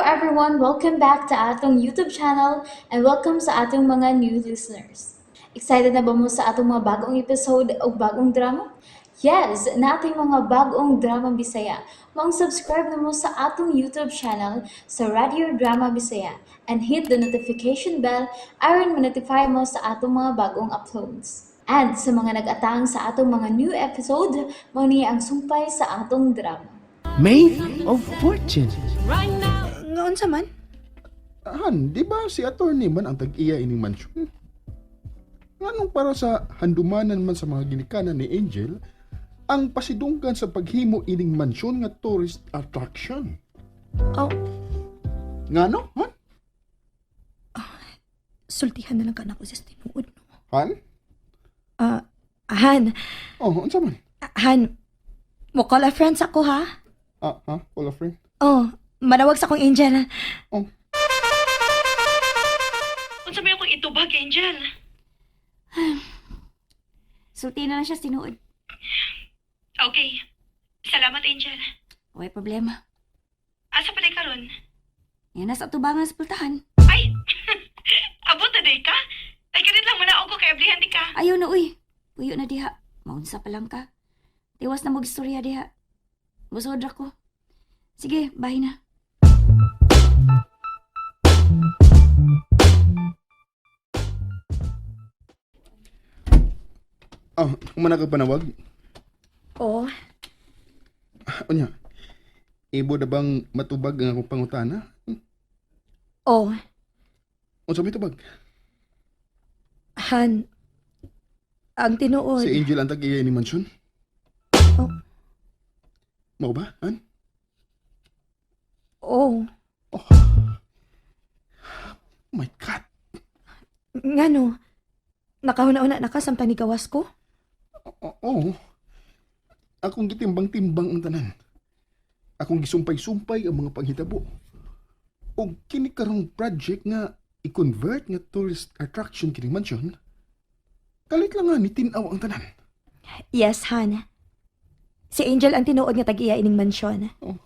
everyone, welcome back to atong YouTube channel and welcome sa atong mga new listeners. Excited na ba mo sa atong mga bagong episode o bagong drama? Yes, na ating mga bagong drama Bisaya. Mag-subscribe na mo sa atong YouTube channel sa Radio Drama Bisaya and hit the notification bell aron ma-notify mo sa atong mga bagong uploads. And sa mga nag-atang sa atong mga new episode, mo niya ang sumpay sa atong drama. Made of Fortune. Ngaon sa man? Han, di ba si attorney man ang tag-iya ining mansyon? Nganong para sa handumanan man sa mga ginikanan ni Angel, ang pasidunggan sa paghimo ining mansyon nga tourist attraction. Oh, Ngano, Han? sultihan na lang ka na ko sa tinuod. No? Han? Han, Oh, unsa man? Han, mo call a friends ako ha? Wala friend. Oh, manawag sa akong Angel. Oh, Unsa may akong itubag, Angel? Sulti na lang siya sinuod. Okay. Salamat, Angel. Huwag problema. Asa pa day karon? Yan na sa tubangan sa pultahan. Ay! Abot na day ka? Ay, ganit lang manaog ko kay Ablihan di ka. Ayaw na uy. Puyo na diha. Maunsa pa lang ka. Tiwas na mag-istorya diha. Musodra ko. Sige, bahay na. kumana ka panawag? Oh, Unya, ibo na bang matubag ang akong pangutana? oh, Unsa may tubag? Han, ang tinuod. Si Angel ang tag-iya ining mansyon? Oh. Mao ba, Han? Oh, Oh my God. ngano? Nakahuna-una na ka sa panigawas ko? Oo. Akong gitimbang-timbang ang tanan. Akong gisumpay-sumpay ang mga panghitabo. O kini karong project nga i-convert nga tourist attraction kini mansyon. Kalit lang nga ni tinaw ang tanan. Yes, Han. Si Angel ang tinuod nga tag-iya ining mansyon. Oh.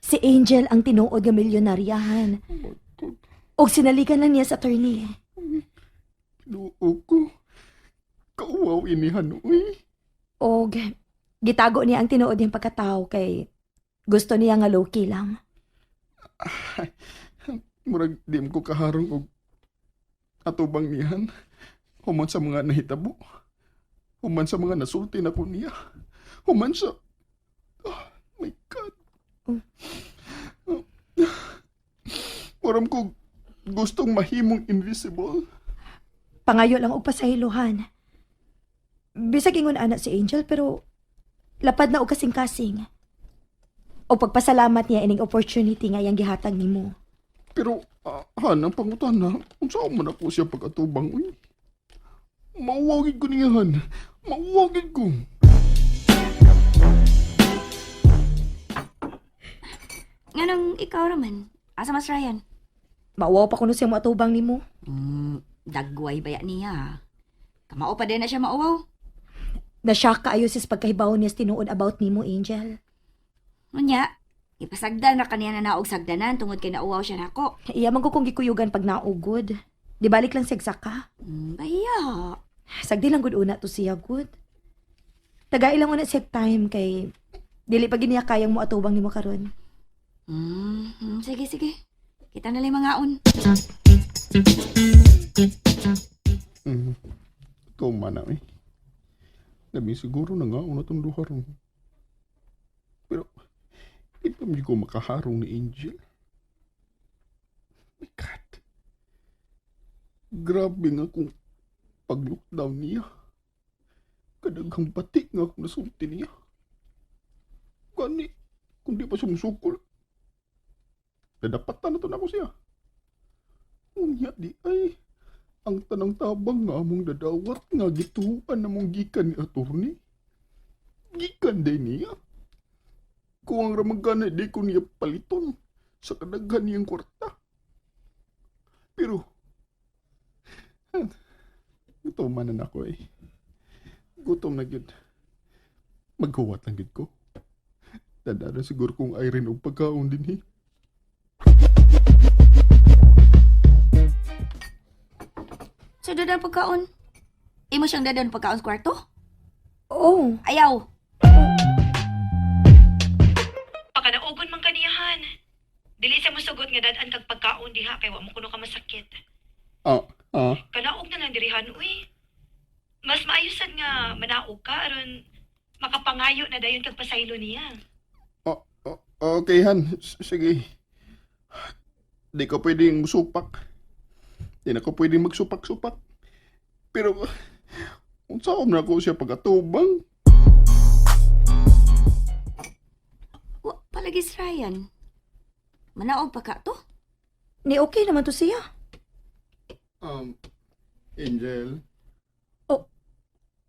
Si Angel ang tinuod nga milyonaryahan. Og sinalikan lang niya sa attorney. Duo ko. Kauwaw inihan, uy. Og gitago niya ang tinuod niyang pagkatao kay gusto niya nga low-key lang. Murag di mo ko kaharong og atubang niyan. Human sa mga nahitabo. Human sa mga nasulti na ko niya. Human sa... Oh my God. Muram ko gustong mahimong invisible. Pangayo lang og pasahiluhan. Bisag ingon ana si Angel pero lapad na og kasing-kasing. O pagpasalamat niya ining opportunity nga iyang gihatag nimo. Pero, Han, ang pangutan na, kung saan man ako siya pag-atubang, uy. Mauwagin ko niya, Han. Mauwagin ko. Nganong ikaw raman? Asa mas Ryan? Mauwaw pa kuno siya moatubang nimo. Dagway baya niya. Kamao pa din na siya mauwaw. Na-shock kaayo sis pagkahibaw niya sa tinuod about nimo, Angel. Unya, ipasagdan na kaniya na naog sagdanan tungod kay nauwaw siya nako. Iya man ko kung gikuyugan pag naugod. Di balik lang siya ka. Bahiya. Sagdi lang gud una to siya good. Tagai lang una siya time kay dili pa gid niya kayang moatubang nimo karon. Sige, sige. Kita na lang mga on. Ikaw man na, eh. Nabi siguro na nga, una itong luharong. Pero, di pa hindi ko makaharong ni Angel. My God. Grabe nga kung pag-lockdown niya. Kadaghang batik nga akong nasulti niya. Gani, kung di pa siya musukol. Nadapatan na to na ako siya. Unya di ay, ang tanang tabang nga among dadawat nga gituan namong gikan ni attorney. Gikan din niya. Kung ang ramagana di ko niya paliton sa kadaghan niyang kwarta. Pero, gutom na ako eh. Gutom na gid. Maghuwat lang gid ko. Tanda na siguro kung Irene og pagkaon din eh. dadan pagkaon. Imo siyang dadan pagkaon sa kwarto? Oh, Ayaw. Pakanaugon man kaniyahan. Dili sa masugot nga dadan kag pagkaon diha kay wa mo kuno ka masakit. Ah, Kanaog na lang dirihan, uy. Mas maayusan nga manaog ka aron makapangayo na dayon kag pasaylo niya. Okay, Han. Sige. Di ka pwedeng musupak. Di na ka pwedeng magsupak-supak. Pero, unsaon na ko siya pagkatubang? Wa palagi si Ryan. Manaog pa ka to? ni okay naman to siya. Angel.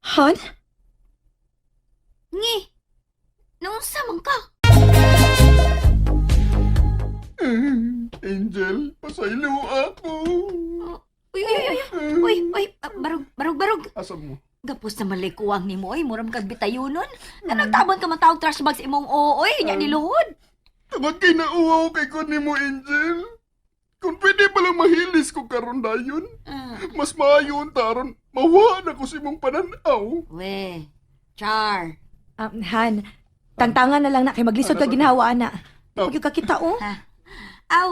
Han? Ngi. Naunsa man ka? Angel, pasaylo ako. Uy, uy, uy, uy, uy, barog. Asa mo? Gapos na malikuwang ni mo, muram kag bitayunon. Nagtabon ka matawag trash bag sa imong ooy, nya niluhod. Tawag kay nauwaw kay ko ni mo, Angel. Kung pwede palang mahilis ko karon dayon, mas maayon taron, mawa na ko si mong pananaw. We, Char. Han, tangtangan na lang na kay maglisod ka ginawa na. Pag yung kakita, oh. Aw,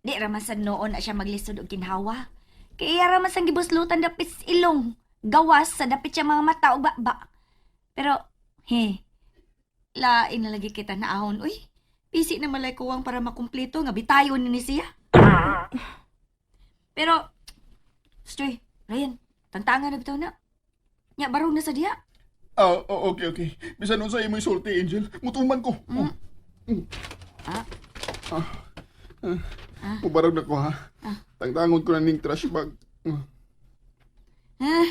di ramasan noon na siya maglisod og kinhawa. Kaya ramasan gibuslutan dapit sa ilong. Gawas sa dapit siya mga mata o ba. Pero, lain na lagi kita naahon, uy. Pisi na malay kuwang para makumpleto nga bitayon ni siya. Pero, Stoy, Ryan, tantangan na bitaw na. Nya, barong na sa diha. Okay. Bisan unsa imo isulti, Angel. Mutuman ko. Mubarag na ko, ha? Tangtangon ko na ning trash bag.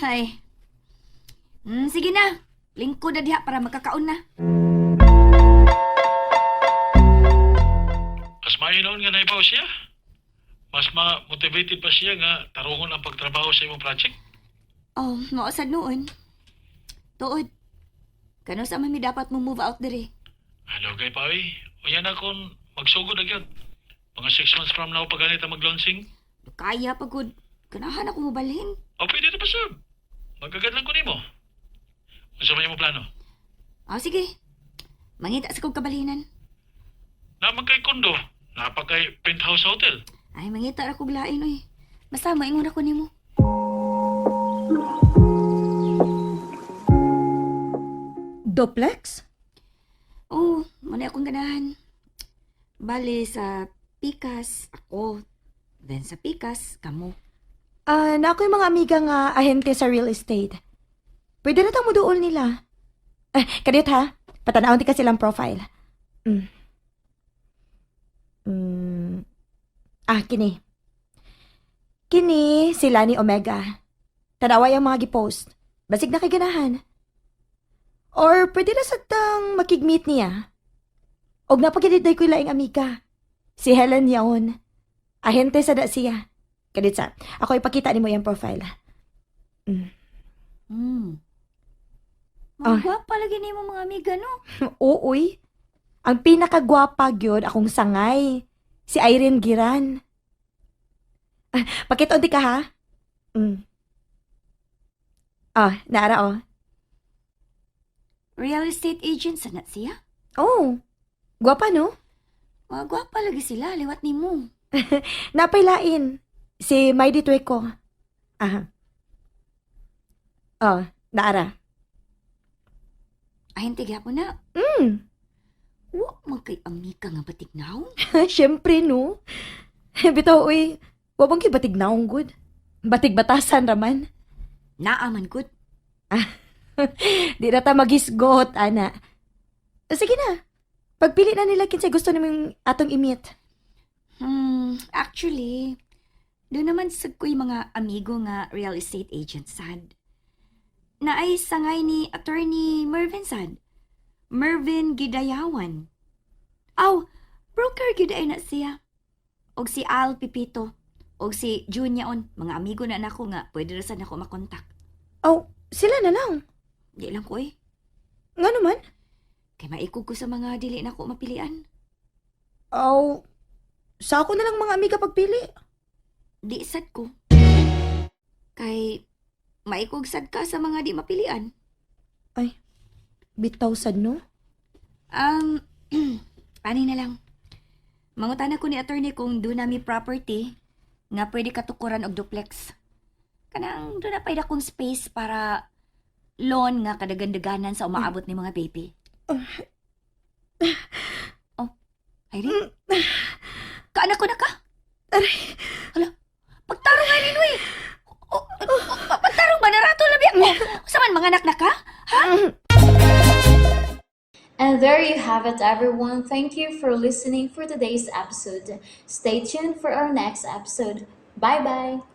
Ay. Sige na. Lingkod na diha para magkakaon na. Mas mainon nga naibaw siya. Mas ma-motivated pa siya nga tarungon ang pagtrabaho sa imong project. Oh, mausad noon. Tuod. Kano sa mami dapat mo move out diri? Hello kay Pawi. O yan akong magsugod na gyud. Mga 6 months from now pag ganit ang mag-launching. Kaya pagod. Ganahan ako mobalhin. O pwede na pa sab. Magagad lang ko nimo. Unsa man imong plano? Sige. Mangita sa kong kabalhinan. Naman kay kondo. Napa kay penthouse hotel. Ay, mangita ra kog lain, oy. Basta maingon ako nimo. Duplex? Oh, muna akong ganahan. Bale sa Pikas, ako. Then sa Pikas, kamo. Na ako yung mga amiga nga ahente sa real estate. Pwede na tang muduol nila. Kadit ha, patanawon ti ka silang profile. Kini. Kini, sila ni Omega. Tanawa yung mga gipost. Basig na kay ganahan. Or pwede na sa tang makigmeet niya. Og napagaliday ko laing amiga. Si Helen yaon. Ahente sa da siya. Kadit sa, ako ipakita ni mo yung profile. Magwapa lagi ni mo mga amiga, no? Uy. Ang pinakagwapa gyud akong sangay. Si Irene Giran. Pakita di ka ha? Naara oh. Real estate agent sa na siya? Oh, gwapa no? Magwapa lagi sila, liwat ni mo. Napailain. Si Maidi Tueko. Naara. Ahente gyapon na. Wa man kay amiga nga batignaw. Siyempre no. Bitaw uy, wabang kibatig naong good. Batig batasan raman. Naaman gud. Di na ta magisgot, ana. Sige na. Pagpili na nila kinsay gusto naming atong i-meet. Actually, doon naman sa ko'y mga amigo nga real estate agent sad. Naay sangay ni attorney Mervin sad. Mervin Gidayawan. Broker giday na siya. Og si Al Pipito. Og si Junyaon. Mga amigo na nako nga pwede ra sad nako makontak. Sila na lang. Di lang ko eh. Nga naman? Kay maikog ko sa mga dili nako mapilian. Sa ako na lang mga amiga pagpili. Di sad ko. Kay maikugsad ka sa mga di mapilian. Ay, bitaw sad no? Um, ani na lang. Mangutana ko ni attorney kung doon nami property nga pwede katukuran og duplex. Kanang doon na pa'y dakong space para loan nga kadagan-daganan sa umaabot ni mga baby. Oh, Irene? Kaanak ko na ka? Hala, pagtarong nga nino eh. Pagtarong ba na rato labi ako? Saman mga anak na ka? And there you have it, everyone. Thank you for listening for today's episode. Stay tuned for our next episode. Bye bye.